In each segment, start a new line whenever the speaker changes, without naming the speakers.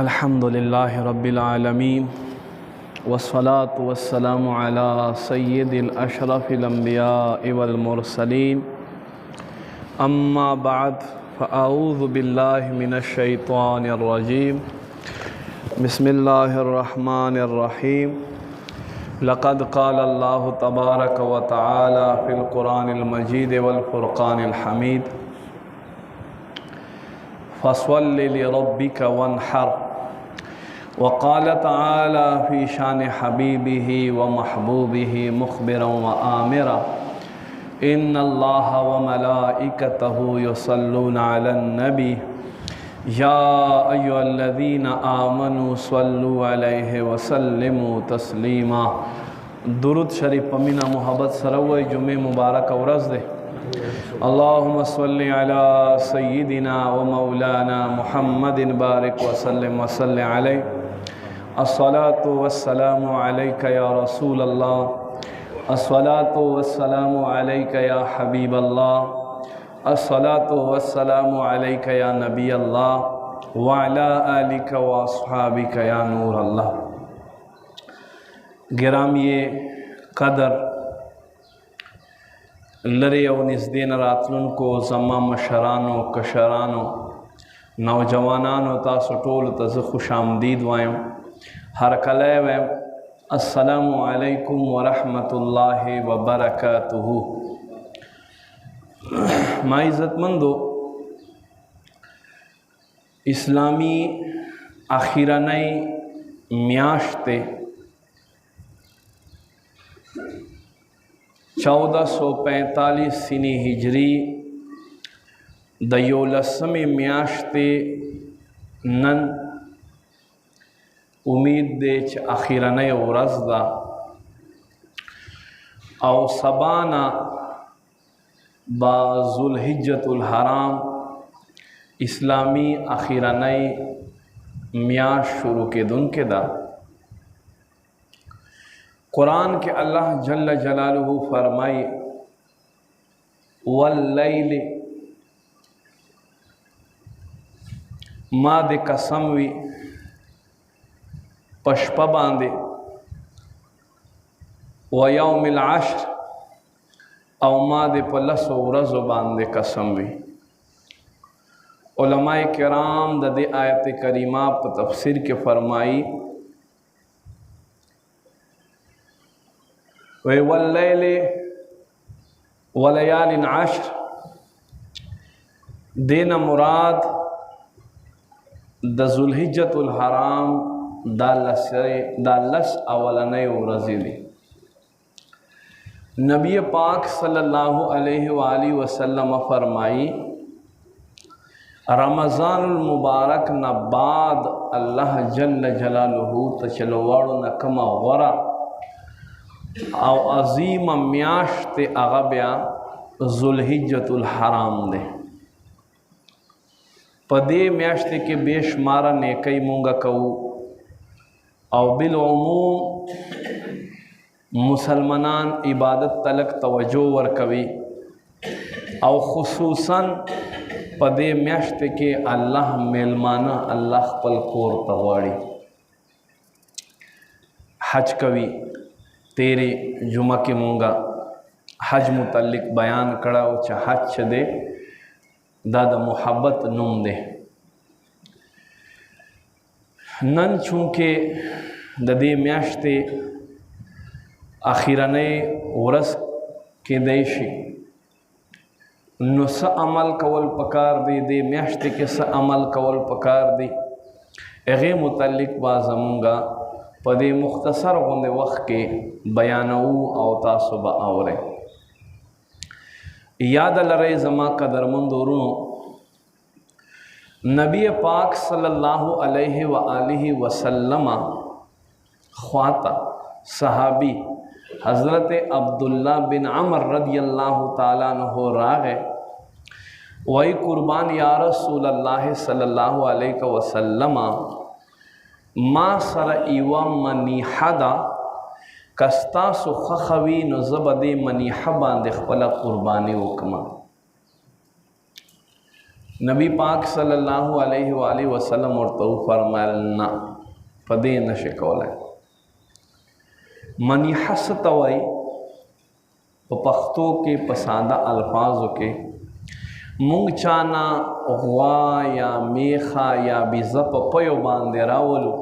अल्हम्दुलिल्लाहि रब्बिल आलमीन वस्सलातु वस्सलामु अला सय्यिदिल अशरफिल अंबिया'i वल मुरसलीन अम्मा बाद फ़अऊज़ु बिल्लाहि मिनश शैतानिर रजीम बिस्मिल्लाहिर रहमानिर रहीम लक़द क़ालल्लाहु तबारक व तआला फ़िल क़ुरानिल मजीद वल फ़ुरक़ानिल हमीद फ़स्वल्लि लिरब्बिका वन्हर वक़ाल तआला फ़ी शान हबीबिही व महबूबिही मुख़बिरन व आमिरा इन्नल्लाह व मलाइकतहु युसल्लूना अलन नबी या अय्युहल्लज़ीना आमनू सल्लु अलैहि व सल्लिमू तस्लीमा। दुरूद शरीफ पमीना मोहब्बत सरवै जुमे मुबारक औरज़ दे। अल्लाहुम्मा सल्लि अला सय्यिदिना व मौलाना मुहम्मदिन बारिक व सल्लिम व सल्लि अलैहि। अस्सलातु वस्सलामु अलैका या रसूल अल्लाह, अस्सलातु वस्सलामु अलैका या हबीब अल्लाह, अस्सलातु वस्सलामु अलैका या नबी अल्लाह व अला आलिका व अस्हाबिका या नूर अल्लाह। गिरामी कदर लरे और नज़दीन रातलुन को ज़म्मा मशरानो कशरानो नौजवानानो तासु टोल तज़ खुश आमदीद वायम हर कले वैम अस्सलामु अलैकुम व रहमतुल्लाहि व बरकातुहु। माई इज़्ज़तमंदो, इस्लामी आखिरानई म्याश्ते 1445 सिनी हिजरी दयोलसमी म्याश्ते नन उम्मीद देच आखिरानई वरज़दा और सबाना बा ज़ुल्हिज्जतुल हराम इस्लामी आखिरानई म्याश शुरू के दुन के दा। कुरान के अल्लाह जल्ल जलालुहु फरमाई वल्लैलि मादे कसमवी पशपा बांधे व यौमिल आश्र और मादे पलस वरज़ बांधे कसमवी। उलमाए किराम ददे आयत करीमा पर तफसीर के फरमाई वे वल्लैलि वलयालिन आश्र देना मुराद द ज़ुल्हिज्जतुल हराम दालस अवलनई वरज़ी दी। नबी पाक सल्लल्लाहु अलैहि वाली वसल्लम फरमाई रमज़ानुल मुबारक न बाद अल्लाह जल्ल जलालुहु तचलवाड़ो न कमा वरा और अज़ीम म्याश्ते अगब्या ज़ुल्हिज्जतुल हराम दे। पदे म्याश्ते के बेशुमारा नेकई मूंगा कऊ और बिलउमूम मुसलमानान इबादत तलक तवज्जो वरकवी और खुसूसन पदे म्याश्ते के अल्लाह मेलमाना अल्लाह पल कोर तवाड़ी हज कवी तेरे जुमा के मूंगा हज मुतल्लिक बयान कड़ा च हज दे दादा मोहब्बत नुम दे नन चूँकि ददे म्याश्ते आखिराने वरस के देशी नुस अमल कवल पकार दे म्याश्ते के स अमल कवल पकार दे एगे मुतल्लिक बाज़मूंगा पदे मुख्तसर गुंदे वक्त के बयानऊ और तासुब आवरे याद लरे ज़मा कदरमंदोरुनो नबी पाक सल्लल्लाहु अलैहि व आलिहि वसल्लम ख्वाता सहाबी हज़रत अब्दुल्ला बिन अमर रदियल्लाहु ताला अन्हु रागे वही कुर्बान या रसूलल्लाह सल्लल्लाहु अलैहि वसल्लम मा सर इवा मनीहदा कस्ता सुखवी नज़बदे मनीह बांध खपला कुर्बानी वकमा। नबी पाक सल्लल्लाहु अलैहि वसल्लम ورته فرمایل نه په دې نشي کولای. منیحه څه ته وایي؟ په پښتو کې په ساده الفاظو کې مونږ چانا غوا یا میخه یا بیزه په پیو باندې راولو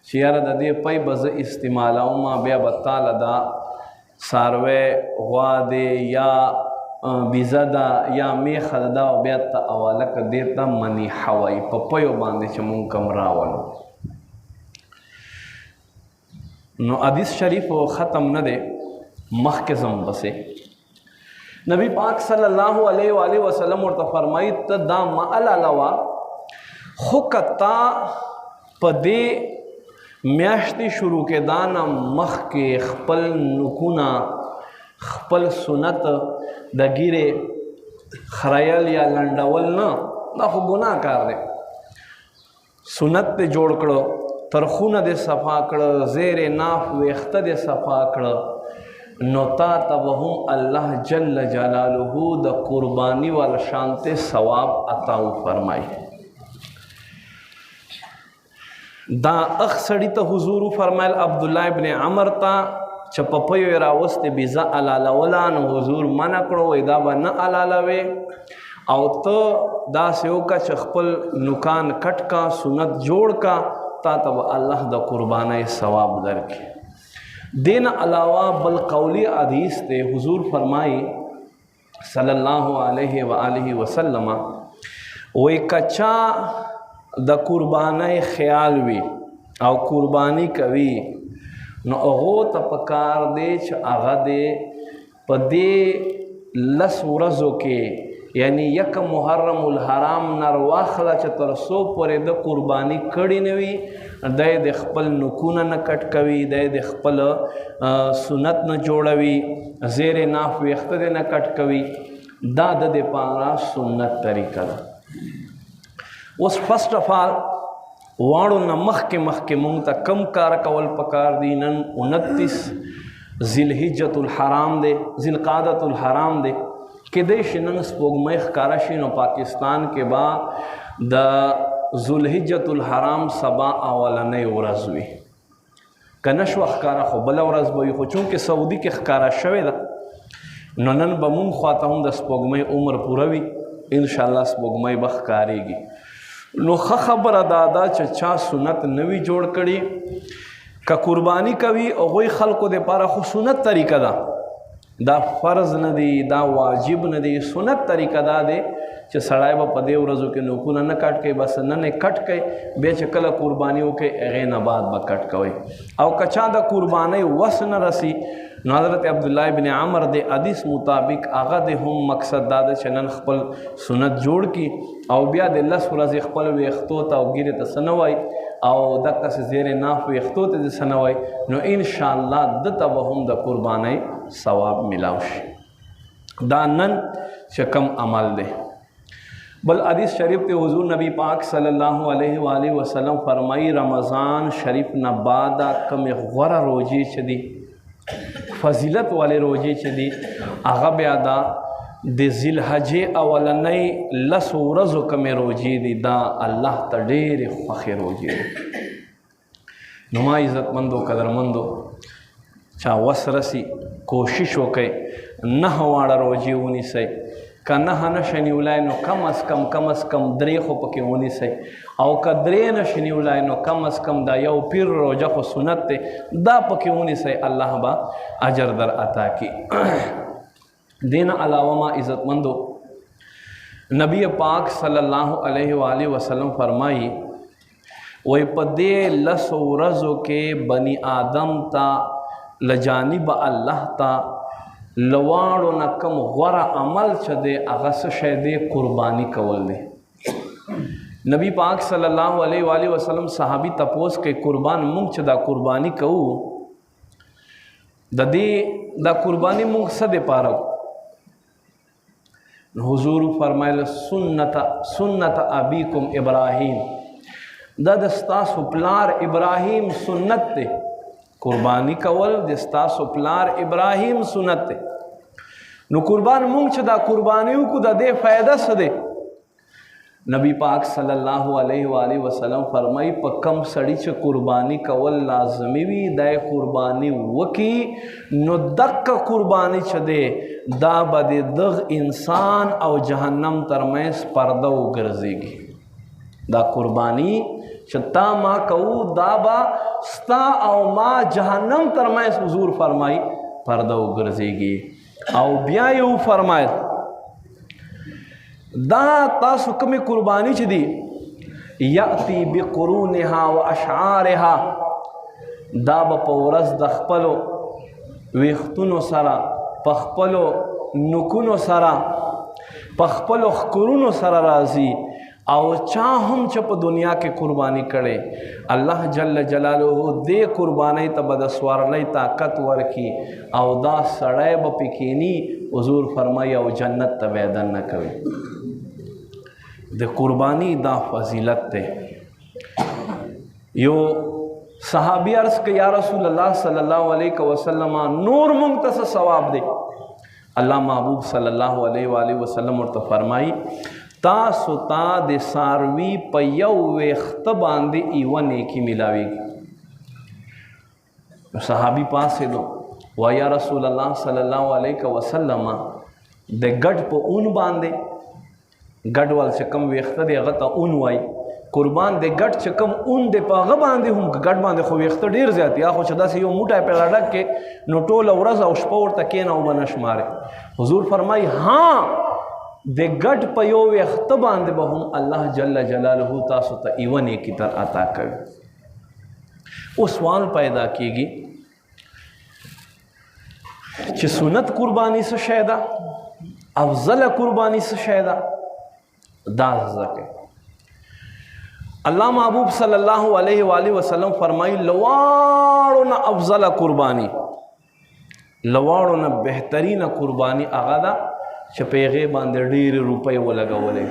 چې یاره د دې پی به زه استعمالوم، بیا به تاله دا څاروی غوا دی یا بیزه ده یا میخه ده او بیا ته اوله که دې ته منیحه وایي په پیو باندې چې مونږ کوم راولو. نو حدیث شریف ختم نه دی، مخکې ځم بسې نبی پاک صلی الله علیه و آله وسلم ورته فرمایي ته دا ما علاوه خو که تا په دې میاشتې شروع کېدا نه مخکې خپل نکونه خپل سنت د ګیرې خریل یا لنډول نه، دا خو ګناه کار دی. سنت دې جوړ کړو، ترخونه دې صفا کړه، زیر ناف ویخته دې صفا کړه، نو تا ته به هم الله جل جلاله د قربانی والا شانته ثواب عطا فرمایي. دا اخ سړی ته حضور فرمایل عبدالله ابن عمر ته چې په پیو یې راوستې بیزه علالوله، نو حضور منع کړو وایي دا به نه علالوې او ته داسې وکړه چې خپل نوکان کټ کا، سنت جوړ کا، تا ته به الله د قربانی ثواب درکړي. دین علاوه بل قولی حدیث تے حضور فرمائی صلی اللہ علیہ وآلہ وسلم وی کچا د قربانی خیال وی او قربانی کوي نو هغه ته پکار دی چې هغه دی په دې لس ورځو کې یعنی یک محرم الحرام نر واخله چې تر څو پورې د قربانی کړي نه وي، دی د خپل نکونه نه کټ کوي، دی د خپل سنت نه جوړوي، زیر ناف ویخته نه کټ کوي، دا د پاره سنت طریقه ده. اوس فرسٹ اف آل واړو نه مخکې مونږ ته کم کار کول پکار دي. نن 29 ذوالحجة الحرام دی، ذوالقعدة الحرام دی، کدی شي نن سپوږمۍ ښکاره شي نو پاکستان کې به د ذوالحجة الحرام سبا اولنۍ ورځ وي، که نه شوه ښکاره خو بله ورځ به وي، خو چونکې سعودي کې ښکاره شوې ده نو نن به مونږ خواته هم د سپوږمۍ عمر پوره وي، انشاءالله سپوږمۍ به ښکارېږي. نو ښه خبره دا ده چې چا سنت نوي جوړ کړي که قربانی کوي هغوی خلکو دپاره خو سنت طریقه ده، دا فرض نه دی، دا واجب نه دی، سنت طریقه دا دی چې سړی به په دې ورځو کې نوکونه نه کټ کوي، بس نن یې کټ کوي، بیا چې کله قرباني وکړي هغې نه بعد به کټ کوئ. او که چا د قربانۍ وس نه رسي نو حضرت عبدالله ابن عمر د حدیث مطابق هغه د هم مقصد دا ده چې نن خپل سنت جوړ کړي او بیا د 10 ورځې خپل ویښتو ته او ګیرې ته څه نه وایي او دقسې زیر ناف ویښتو ته دې څه نه وایي، نو انشاءالله دته به هم د قربانۍ ثواب ملاو شي. دا نن چې کم عمل دی. بل حدیث شریف تے حضور نبی پاک صلی اللہ علیہ وآلہ وسلم فرمائی رمضان شریف نہ بعدا کم غورا روجی چدی فضیلت والے روجی چدی آغا بیادا دی ذوالحجہ اولنی 10 ورځو کم روجی دی دا اللہ تا ډېر خوښ روجی دی. نو ما عزت مندو قدر مندو چا وس رسی کوشش وکړئ 9 واړه روجی ونیسئ، که 9 نشئ نیولی نو کم از کم 3 خو پکې ونیسئ، او که 3 نشئ نیولی نو کم از کم دا یو پیر روجه خو سنت دی دا پکې ونیسئ، الله به اجر در عطا کی. دین علاوه ما عزت مندو نبی پاک صلی اللہ علیہ وآلہ وسلم فرمائی وی پا دے 10 ورځو کې بنی آدم تا لجانب اللہ تا لواړو نه کم غوره عمل چې دی هغه څه شی دی قرباني کول دی. نبی پاک صلی الله علیه و آله وسلم صحابي تپوس کوي قربان مونږ چې دا قرباني کوو د دې دا قرباني مونږ څه دپاره حضور فرمایل سنت ابیکم ابراهیم، دا د ستاسو پلار ابراهیم سنت دی، قربانی کول د ستاسو پلار ابراهیم سنت دی. نو قربان مونږ چې دا قربانی وکړو د دې فایده څه دی؟ नबी पाक सल्लल्लाहु अलैहि वालैहि वसल्लम फरमाई प कम सड़ी च कुर्बानी कवल लाजमी वी दय कुर्बानी वकी नो दक कुर्बानी च दे दा बदे दग इंसान और जहन्नम तरमेस पर्दा गर्जेगी दा कुर्बानी चता मा कहू दाबा स्ता और मा जहन्नम तरमेस हुजूर फरमाई पर्दा गर्जेगी और ब्या यू फरमाए दा तास हुक्म कुर्बानी च दी याती बिकुरूनहा व अशारहा दा बपौरस दखपलो वेख्तुनो सरा पखपलो नुकुनो सरा पखपलो खकुरुनो सरा राजी और चाहम चप दुनिया के कुर्बानी करे अल्लाह जल्ल जलालुहु दे कुर्बानी तबद स्वारलई ताकत वर की और दा सड़े बपिकीनी हुजूर फरमाई और जन्नत तवेदन न कवे दे कुर्बानी दा फजीलत ते यो सहाबी अर्ज़ के या रसूल अल्लाह सल्लल्लाहु अलैहि वसल्लम नूर मुंतस सवाब दे अल्लाह महबूब सल्लल्लाहु अलैहि वसल्लम और तो फरमाई तासुता दे सारवी पयौ वेख्त बांधे इवन एक ही मिलावेगी। सहाबी पास से दो व या रसूल अल्लाह सल्लल्लाहु अलैहि वसल्लम दे गढ़ पर ऊन बांधे गढ़ वाल से कम वेख्त दे अगता ऊन वाई कुर्बान दे गढ़ से कम ऊन दे पाग बांधे हम गढ़ बांधे खो वेख्त ढेर जाती आखो छदा से यो मुठा पे लड़क के नोटोल औरज औशपोर तक ना बनश मारे हुजूर फरमाई हाँ दे गढ़ पयो वेख्त बांधे बहुम अल्लाह जल्ल जलालहु तासु त इवन एक तर अता करे। वो सवाल पैदा कीगी कि सुन्नत कुर्बानी से शैदा अफजल कुर्बानी से शैदा दास के अल्लाह महबूब सल्लल्लाहु अलैहि वसल्लम फरमाई लवाड़ो न अफजल कुर्बानी लवाड़ो न बेहतरीन कुर्बानी आगादा चपेगे बांधे ढेर रुपये वो लगा बोले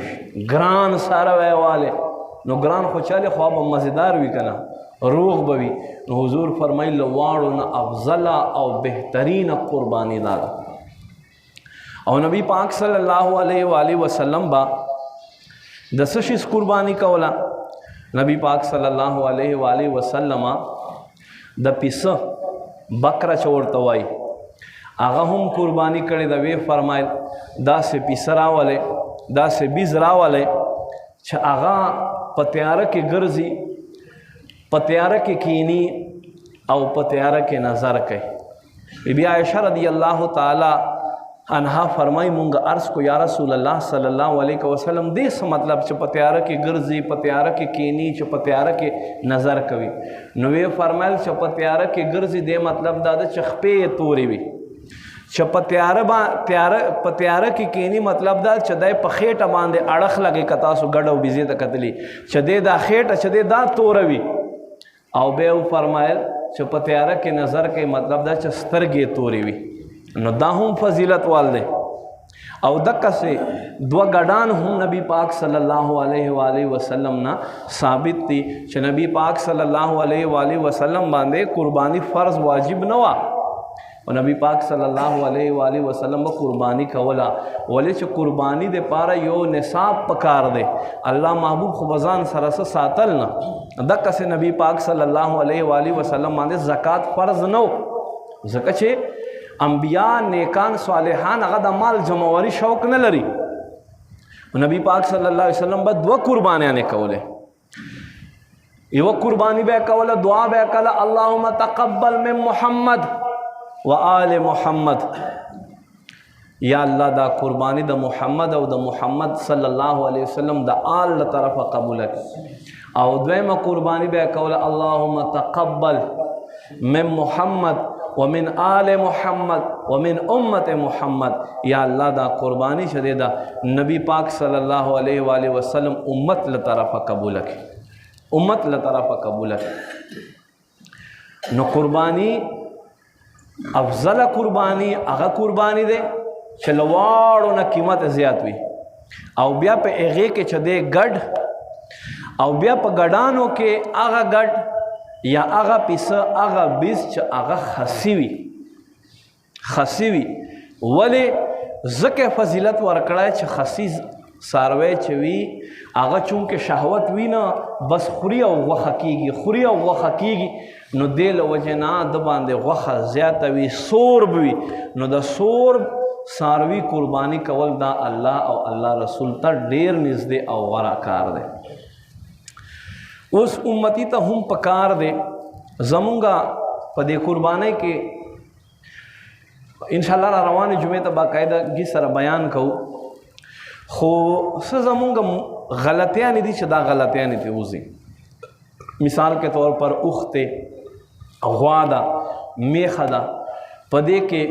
ग्रान सारा वह वाले नो ग्रान को चले ख्वाब मज़ेदार भी कना रूह बवी नो हुजूर फरमाई लवाड़ो न अफजला और बेहतरीन कुर्बानी दादा और नबी पाक सल्लल्लाहु अलैहि वसल्लम बा दसशिस कुर्बानी कौला नबी पाक सल्लल्लाहु अलैहि वसल्लम द पिस बकरा चोर तवाई आगा हम कुर्बानी करे दवे फरमाए दा से पिसरा वाले दा से बिजरा वाले छ आगा पत्यार के गर्जी पत्यार के कीनी और पत्यार के नज़र के बीबी आयशा रदी अल्लाह ताला अनहा फरमाई मुंग अर्ज़ को या रसूल अल्लाह सल्लल्लाहु अलैहि वसल्लम देस मतलब च पत्यार के गर्जी पत्यार के कीनी च पत्यार के नज़र कवी नवे फरमाइल च पत्यार के गर्जी दे मतलब दादा चखपे तोरी भी च पत्यार की कीनी मतलब दा चदे पखेट बांधे अड़ख लगे कतासु गड़ो बिजे त कतली चदे दा खेट चदे दा तोरवी और बे फरमाइल च पत्यार के नज़र के मतलब दा चस्तरगे तोरीवी न दाहूँ फजीलत वाल दे और दक्का से दो गडान हूँ नबी पाक सल्लल्लाहु अलैहि वसल्लम ना साबित थी च नबी पाक सल्लल्लाहु अलैहि वसल्लम बांधे कुर्बानी फ़र्ज़ वाजिब नवा और नबी पाक सल्लल्लाहु अलैहि वसल्लम कुर्बानी कवला वले च कुर्बानी दे पारा यो निसाब पकार दे अल्लाह महबूब खुबजान सरस सातल न दक्का से नबी पाक सल्लल्लाहु अलैहि वसल्लम बांधे ज़कात फ़र्ज़ नो ज़कात अम्बिया नेकान सालेहान अगद माल जमावरी शौक न लरी नबी पाक सल्लल्लाहु अलैहि वसल्लम बद व कुर्बानी आने कवले ये कुर्बानी बे कवला दुआ बे कला अल्लाहुम्मा तक़ब्बल मिन मुहम्मद व आले मोहम्मद या अल्लाह दा कुर्बानी द मुहम्मद और द मुहम्मद सल्लल्लाहु अलैहि वसल्लम द आल तरफ कबूल और द्वेम कुर्बानी बे कवला अल्लाहुम्मा तक़ब्बल मिन मुहम्मद व मिन आले मोहम्मद व मिन उम्मत मोहम्मद या अल्लाह दा कुर्बानी शदेदा नबी पाक सल्लल्लाहु अलैहि वसल्लम उम्मत ल तरफ कबूल के उम्मत ल तरफ कबूल के न कुर्बानी अफजल कुर्बानी अगा कुर्बानी दे चलवाड़ो न कीमत ज़्यादा हुई और ब्या पे एगे के चदे गढ़ और ब्या पे गडानों के आगा गढ़ या आगा पिस आगा बीस च आगा खसीवी वले ज़के फजीलत वरकड़ा च खसी ساروی چې وي هغه چونکې شهوت وي نه بس خوري او غوښه کېږي نو دې له وجې نه د باندې غوښه زیاته وي سورب وي نو د سورب ساروي قرباني کول دا الله او الله رسول ته ډېر نږدې او غوره کار دی. اوس امتی ته هم پکار دی زمونږه په دې قربانۍ کې انشاءالله را روانې جمعې ته باقاعدګي سره بیان کوو خو څه زمونږ غلطیانې دي چې دا غلطیانې ته وځي. مثال کے طور پر اوښ دی غوا ده میخه ده په دې کې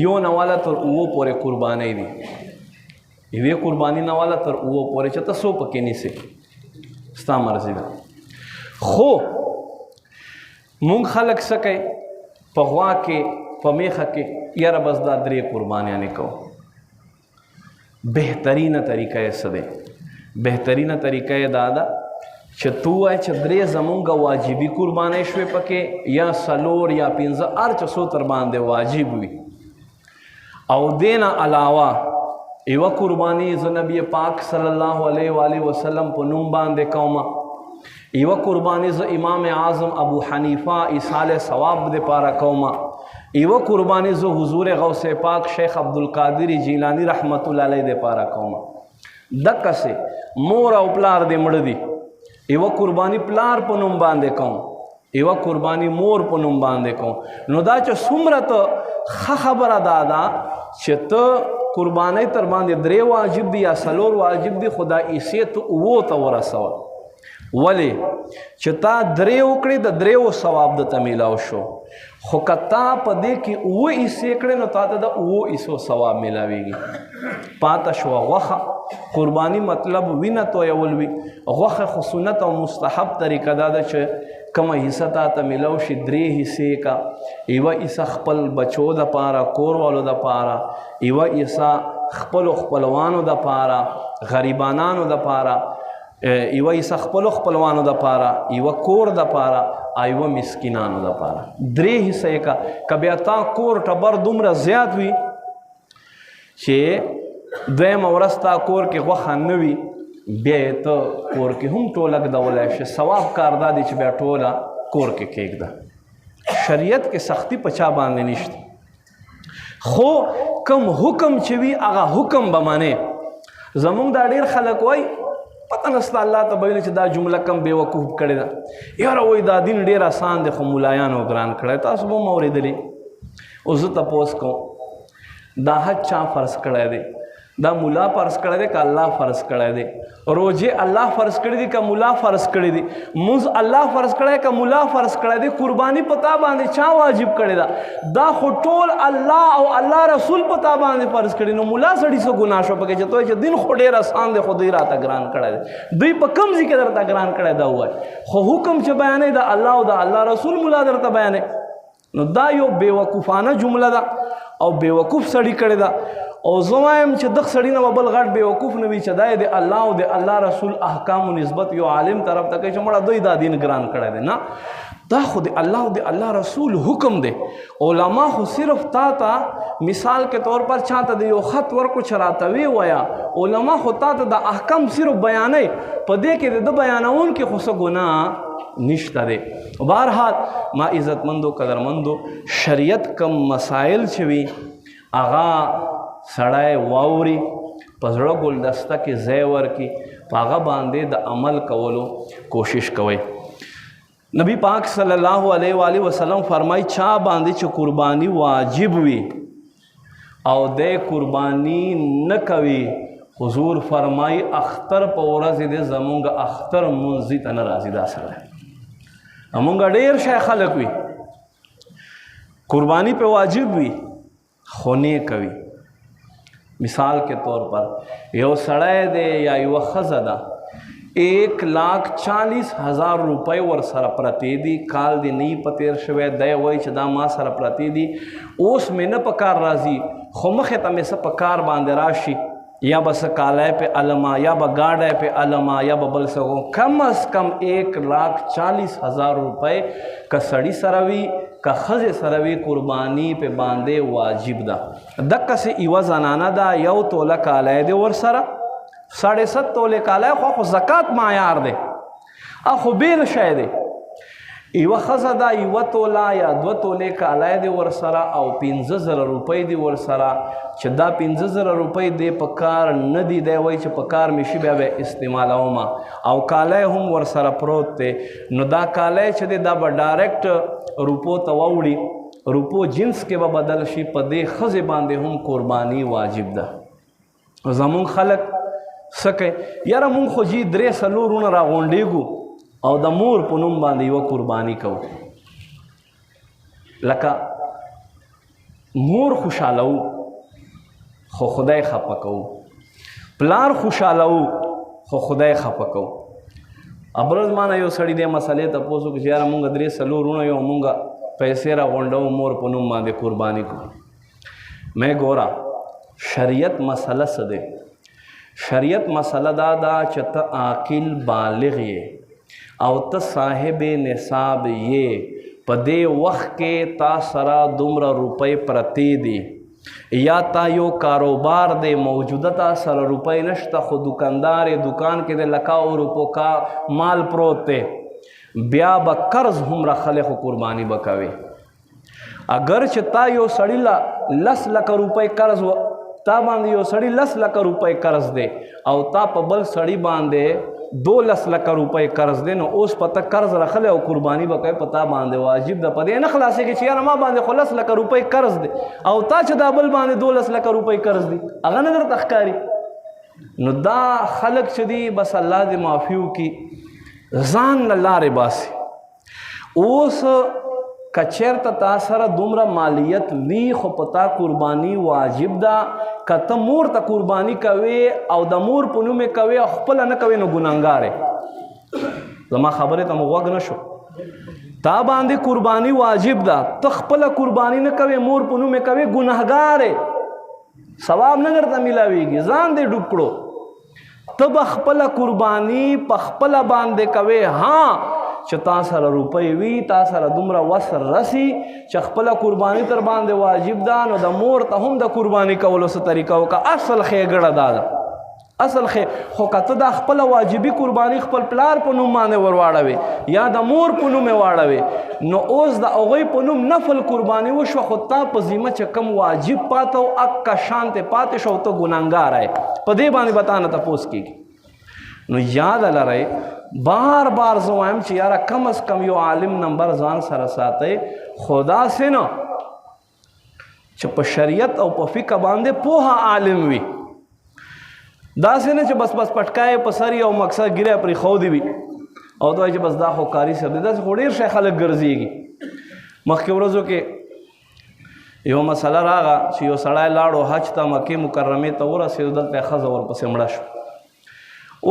یو نواله تر اوو پورې قربانۍ دي یوې قرباني نواله تر اوو پورې چې ته څو پکې نیسې ستا مرضي ده. خو مونږ خلک څه کوي په غوا کې په میخه کې یاره بس دا 3 قربانیانې کوو. بهترینه طریقه یې څه دی؟ بهترینه طریقه یې دا ده چې تو وایې چې 3 زمونږ واجبي قربانۍ شوې پکې یا 4 یا 15 هر چې څو تر باندې واجب وي او دې نه علاوه یوه قرباني زه نبی پاک صلی الله علیه و آله وسلم په نوم باندې کومه یوه قرباني زه امام اعظم ابو حنیفه ایصال ثواب دپاره کومه یوه قرباني زه حضور غوث پاک شیخ عبدالقادر جیلانی رحمت الله علیه دپاره کومه. دقسې مور او پلار دې مړه دي یوه قرباني پلار په نوم باندې کوم یوه قرباني مور په نوم باندې کوم. نو دا چې څومره ته ښه خبره دا ده چې ته قربانۍ تر باندې 3 واجب دي یا 4 واجب دي خو دا ایسې ته 9 ته ورسوه. ولې چې تا 3 وکړې د 3 ثواب درته میلاو شو خو که تا په دې کې 9 ایسې کړې نو تا ته د 9 ایسو ثواب میلاویږي. پاته شوه غوښه قرباني مطلب وینه تویول وي. غوښه خو سنت او مستحب طریقه دا ده چې کومه حصه تا ته میلاو شي 3 حصې کا یوه حصه خپل بچو دپاره کور والو دپاره یوه حصه خپلو خپلوانو دپاره غریبانانو دپاره یوه حصه خپلو خپلوانو دپاره یوه کور دپاره یوه مسکینانو دپاره 3 حصه یې کا. که بیا تا کور ټبر دومره زیات وي چې دویمه ورځ تا کور کې غوښه نه وي بیا یې ته کور کې هم ټوله ږدولی شي. ثواب کار دا دی چې بیا ټوله کور کې کېږده. شریعت کې سختی په چا باندې نشته خو کم حکم چې وي هغه حکم به منې. زمونږ دا ډېر خلک وایي پته نسته الله ته به ویني چې دا جمله کم بېوقوف کړې ده یاره وایي دا دین ډېر آسان دی خو ملایانو ګران کړی. تاسو به هم اورېدلې. اوس زه تپوس کوم دا حج چا فرض کړی دی؟ دا مولا فرض کړی دی که الله فرض کړی دی؟ روزې الله فرض کړی دی که مولا فرض کړی دی؟ مونځ الله فرض کړی که مولا فرض کړی دی؟ قرباني په تا باندې چا واجب کړی ده؟ دا خو ټول الله او الله رسول په تا باندې فرض کړي. نو مولا سړي څه ګناه شو پکې چې توی چې دین خو ډېر اسان دی خو دوی راته ګران کړی دی. دوی په کوم ځای کې درته ګران کړی دا ووایي خو حکم چې بیانوي د الله او د الله رسول مولا درته بیانوي. نو دا یو بېوقوفانه جمله ده او بېوقوف سړي کړې ده. او زه وایم چې دغه سړي نه به بل غټ بېوقوف نه وي چې دا یې د الله او د الله رسول احکامو نسبت یو عالم طرف ته کوي چې مړه دوی دا دین ګران کړی دی. نه دا خو د الله او د الله رسول حکم دی. علما خو صرف تا ته مثال کے طور پر چاته د یو خط ورکو چې راته ویې وایه علما خو تا ته د احکام صرف بیانوي په دې کې د ده بیانونکي خو څه ګناه نشته دی. بهرحال ما عزتمندو قدرمندو شریعت کم مسائل چې وي هغه سړی واوري په زړه ګلدسته کې ځای ورکړي په هغه باندې د عمل کولو کوشش کوئ. نبی پاک صلی الله علیه و آله وسلم فرمایي چا باندې چې قرباني واجب وي او دی قرباني نه کوي حضور فرمایي اختر په ورځې دی زمونږ اختر منځي ته نه راځي. دا سړی زمونږ ډېر شی خلک وي قرباني په واجب وي خو نه کوي. مثال کے طور پر یو سړی دی یا یوه ښځه ده 1,40,000 روپۍ ور سره پرتې دي کال دی نه یې په تېر شوی دی وایي چې دا ما سره پرتې دي اوس مې نه په کار راځي خو مخې ته مې څه په کار باندې راشي یا به څه کالی پې علما یا به ګاډی پې علما یا به بل څه کم از کم 1,40,000 روپۍ که سړي سره وي که ښځې سره وي قرباني پې باندې واجب ده. دقسې یوه زنانه ده، 1 توله کالی دی ورسره، 7.5 تولې کالی خو زکات معیار دی، خو بیل شی دی. یوه ښځه ده 1 توله یا 2 تولې کالی دی ورسره او 15,000 روپۍ دی ورسره، چې دا 15,000 روپۍ دی په کار نه دی، دی وایي چې په کار مې شي بیا به استعمالومه، او کالی هم ورسره پروت دی. نو دا کالی چې دی دا به ډایرکټ روپو ته واوړي، روپو جنس کې به بدل شي، په دې ښځې باندې هم قرباني واجب ده. زمونږ خلک څه کوي؟ یاره مونږ خو جي 3-4 ورونه راغونډېږو او د مور په نوم باندې یوه قرباني کوو. لکه مور خوشحالوو خو خدای خفه کوو، پلار خوشحالوو خو خدای خفه کوو. ابرز مانه یو سړي دې مسئلې ته پوښتنه وکړه چې یاره مونږ 3-4 ورونه یو، مونږ پیسې راغونډوو مور په نوم باندې قرباني کوو. مې ګوره شریعت مسله څه دی؟ شریعت مسله دا ده چې ته عاقل بالغ یې او ته صاحب نصاب یې، په دې وخت کې تا سره دومره روپۍ پرتې دي یا تا یو کاروبار دی موجوده تا سره روپۍ نشته، خو دکاندار یې دکان کې د 100 روپو کا مال پروت دی، بیا به قرض هم راخلی خو قرباني به کوي. اگر چې تا یو سړي له 10 لکه روپۍ قرض تا باندې یو سړي 10 لکه روپۍ قرض دی او تا په بل سړي باندې 12 لکه روپۍ قرض دی، نو اوس په ته قرض راخلی او قرباني به کوي، په تا باندې واجب ده. په دې نه خلاصېږي چې یاره ما باندې خو 10 لکه روپۍ قرض دی او تا چې دا بل باندې 12 لکه روپۍ قرض دی، هغه نه درته ښکاري. نو دا خلک چې دي بس الله دې معافي وکړي، ځان له لارې باسي. اوس که چېرته تا سره دومره مالیت وي خو په تا قرباني واجب ده، که ته مور ته قرباني کوې او د مور په نوم یې کوې او خپله نه کوې نو ګناهګار یې. زما خبرې ته مو غوږ نه شو؟ تا باندې قرباني واجب ده، ته خپله قرباني نه کوې مور په نوم یې کوې، ګناهګار یې، ثواب نه درته میلاویږي، ځان دې ډوب کړو. ته به خپله قرباني په خپله باندې کوې، ها چې تا سره روپۍ وي، تا سره دومره وس رسي چې خپله قرباني تر باندې واجب ده، نو د مور ته هم د قرباني کولو څه طریقه وکړه. اصل ښېګړه دا ده، اصل خو که ته دا خپله واجبي قرباني خپل پلار په نوم باندې ور واړوې یا د مور په نوم یې واړوې، نو اوس د هغوی په نوم نفل قرباني وشوه، خو تا په ذمه چې کم واجب پاته و اکه شانتې پاتې شو، ته ګناهګاره یې. په دې باندې به تا نه تپوس کېږي. نو یاد لرئ، بار بار زه وایم چې یاره کم از کم یو عالم نمبر ځان سره ساتئ، خو داسې نه چې په شریعت او په فقه باندې پوهه عالم وي، داسې نه چې بس پټکای په سر یو مقصد ګیره پرېښودی وي او دا چې بس دا خو کاري صاحب دی. داسې خو ډېر شی خلک ګرځېږي. مخکې ورځو کې یو مسله راغه چې یو سړی لاړو حج ته، مکې مکرمې ته ورسېدو، دلته یې ښځه ورپسې مړه شوه.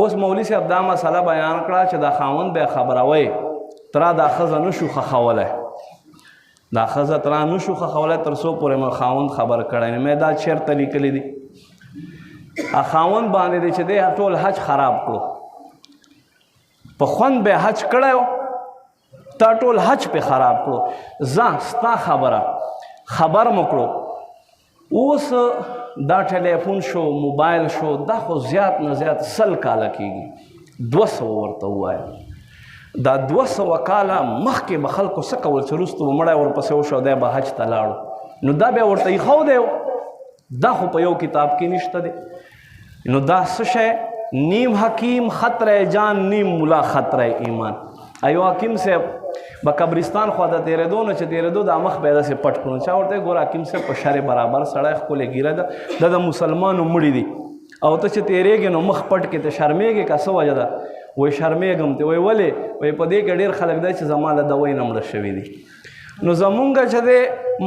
اوس مولوي صاحب دا مسله بیان کړه چې دا خاوند به خبروئ ترا دا ښځه نشو ښخولی، دا ښځه ترا نشو ښخولی تر څو پورې مې خاوند خبر کړی نه. مې دا چېرته لیکلی دي؟ خاوند باندې دی چې دی ټول حج خراب کړو، په خوند به حج کړی و، تا ټول حج پې خراب کړو. ځه ستا خبره خبر مو کړو. اوس دا ټلیفون شو، موبایل شو، دا خو زیات نه زیات 100 کاله کېږي، 200 ورته ووایه. دا 200 کاله مخکې به خلکو څه کول چې وروسته به مړی ورپسې وشو، دی به حج ته لاړو، نو دا بیا ورته ایښودی و. دا خو په یو کتاب کې نشته دی. نو دا څه شی؟ نیم حکیم خطره جان، نیم ملا خطره ایمان. ایو حکیم صاحب به قبرستان خوا ته تېرېدو، نو چې تېرېدو دا مخ به یې داسې پټ کړو. چا ورته ګوره حکیم صاحب په شر برابر سړی ښکلې ګیره ده، دا د مسلمانو مړي دي او ته چې تېرېږې نو مخ پټ کې ته شرمېږې که څه وجه ده؟ وایي شرمېږم. ته وایي ولې؟ وایي په دې کې ډېر خلک دی چې زما له دوی نه مړه شوي دي. نو زمونږ چې دی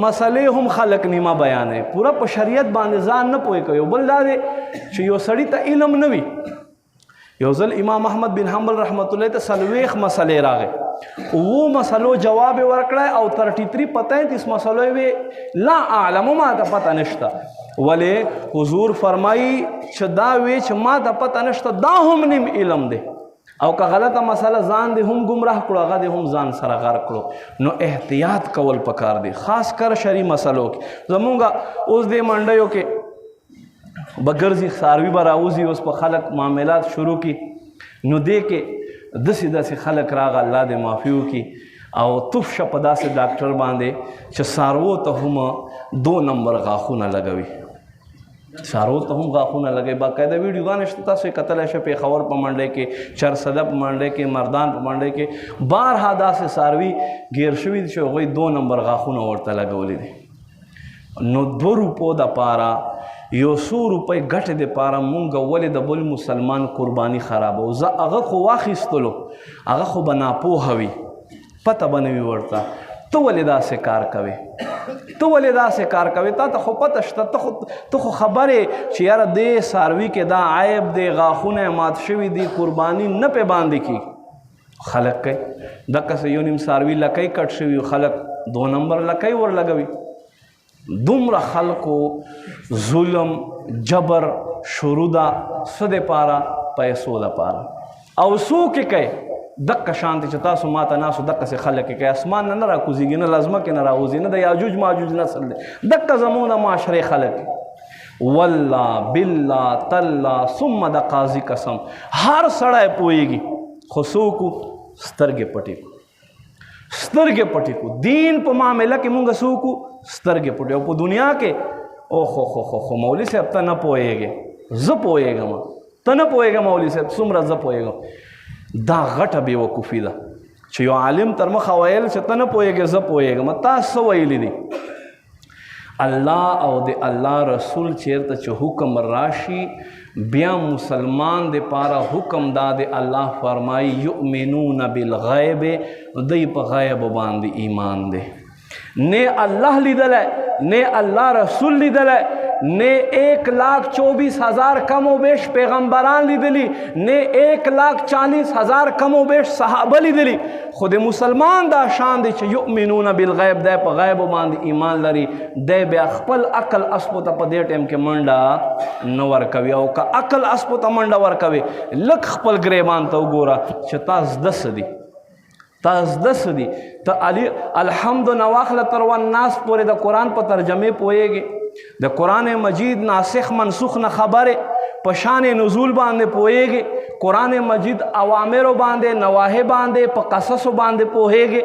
مسلې هم خلک نیمه بیانوي، پوره په شریعت باندې ځان نه پوهې کوي. بل دا دی چې یو سړي ته علم نه وي. یو ځل امام احمد بن حنبل رحمت الله ته 40 مسلې راغې، 9 مسلو جواب یې ورکړی او 33 په 33 مسلو یې وی لا اعلم، ما ته پته نشته. ولې حضور فرمایي چې دا وی چې ما ته پته نشته دا هم نیم علم دی. او که غلطه مسله ځان دې هم ګمراه کړو هغه دې هم ځان سره غر کړو. نو احتیاط کول پکار دی، خاص کر شرعي مسلو کې. زمونږ اوس دې منډیو کې به ګرځي څاروي به راوځي، اوس په خلک معاملات شروع کړي، نو دې کې داسې داسې خلک راغه الله دې معافي وکړي او تف شه په داسې ډاکټر باندې چې څاروو ته هم 2 نمبر غاښونه لګوي، څاروو ته هم غاښونه لګوي. باقاعده ویډیوګانې شته، تاسو یې کتلی شئ. پېښور په منډۍ کې، چرسده په منډۍ کې، مردان په منډۍ کې بارها داسې څاروي ګیر شوي دي چې هغوی 2 نمبر غاښونه ورته لګولي دي. نو 2 روپو دپاره 100 روپۍ ګټې دپاره مونږ ولې د بل مسلمان قرباني خرابو؟ زه هغه خو واخیستلو، هغه خو به ناپوهه وي، پته به نه وي ورته. ته ولې داسې کار کوې؟ ته ولې داسې کار کوې؟ تا ته خو پته شته، ته خو خبرې چې یاره دې څاروي کې دا عیب دی، غاښونه یې مات شوي دي، قرباني نه پې باندې کېږي. خلک کوي دقسې یو نیم څاروي لکۍ کټ شوي، خلک 2 نمبر لکۍ ورلګوي. دومره خلکو ظلم جبر شروع ده څه دپاره؟ پیسو دپاره. او څوک یې کوي دقه شانتې چې تاسو ماته ناسو دقسې خلک یې کوي. اسمان نه راکوزېږي، نه له ځمکې نه راوځي، نه د یاجوج ماجوج نسل دی. دقه زموږ د معاشرې خلک والله بالله تالله ثم د قاضي قسم هر سړی پوهېږي، خو څوک سترګې پټې کړو، سترګې پټې کړو. دین په معامله کې مونږ څوک سترګې پټې. او په دنیا کې خو مولوي صاحب ته نه پوهېږې، زه پوهېږم، ته نه پوهېږه مولوي صاحب، څومره زه پوهېږم. دا غټه بېوقوفي ده چې یو عالم تر مخه ویل چې ته نه پوهېږې زه پوهېږم. تا څه ویلي دي؟ الله او د الله رسول چیرته چې حکم راشي بیا مسلمان د پاره حکم دا د الله فرمایي یؤمنون بالغیب، دوی په غیب باندې ایمان دی. نه الله لیدلی، نه الله رسول لیدلی، نه 1,24,000 کم و بیش پیغمبران لیدلی، نه 1,40,000 کم و بیش صحابه لیدلی. خود مسلمان دا شان دی چې یؤمنون بالغیب، دی په غیب باندې ایمان لري. دی بیا خپل عقل اسپو ته په دې ټیم کې منډه نه ورکوي. او که عقل اسپو ته منډه ورکوي لږ خپل ګریبان ته وګوره چې تا زده څه دي، تا زده څه دي. ته الحمد نه واخله تر والناس پورې د قرآن په ترجمې پوهېږي، د قرآن مجید ناسخ منسوخ نه خبرې، په شان نزول باندې پوهېږي، قرآن مجید اوامرو باندې نواهی باندې په قصصو باندې پوهېږي.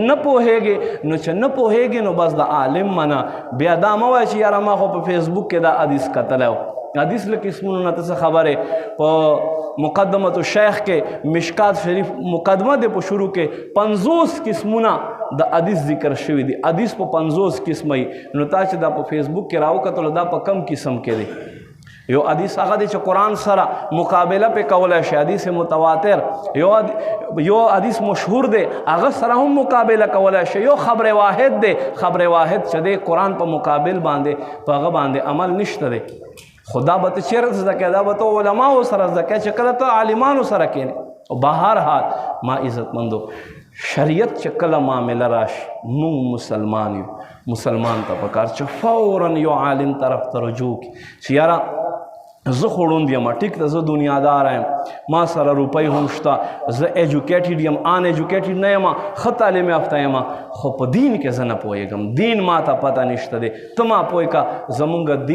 نه پوهېږي نو چې نه پوهېږي نو بس د عالم منه. بیا دا مه وایه چې یاره ما خو په فیسبوک کې دا حدیث کتلی و. حدیث له قسمونو نه ته څه خبرې؟ په مقدمة الشیخ کې مشکات شریف مقدمه دی په شروع کې 50 قسمونه د حدیث ذکر شوي دي. حدیث په 50 قسمه وي. نو تا چې دا په فیسبوک کې راوکتلو دا په کم قسم کې دی؟ یو حدیث هغه دی چې قرآن سره مقابله پې کولی شي، حدیث متواتر. یو حدیث مشهور دی هغه سره هم مقابله کولی شي. یو خبر واحد دی، خبر واحد چې دی قرآن په مقابل باندې په هغه باندې عمل نشته دی. خدا به ته چیرته زده کوې؟ دا به ته علماو سره زده کوې چې کله ته عالمانو سره کښېنې. او بهرحال ما عزتمندو شریعت چې کله معامله راشي مونږ مسلمان یو، مسلمان ته پکار چې فوراً یو عالم طرف ته رجوع کړي چې یاره زه خو ړوند یم، ټیک ده زه دنیادار یم، ما سره روپۍ هم شته، زه ایجوکیټډ یم، ان ایجوکیټډ نه یم، ښه تعلیم یافته یم، خو په دین کې زه نه پوهېږم، دین ما ته پته نشته دی. ته ما پوه که زمونږ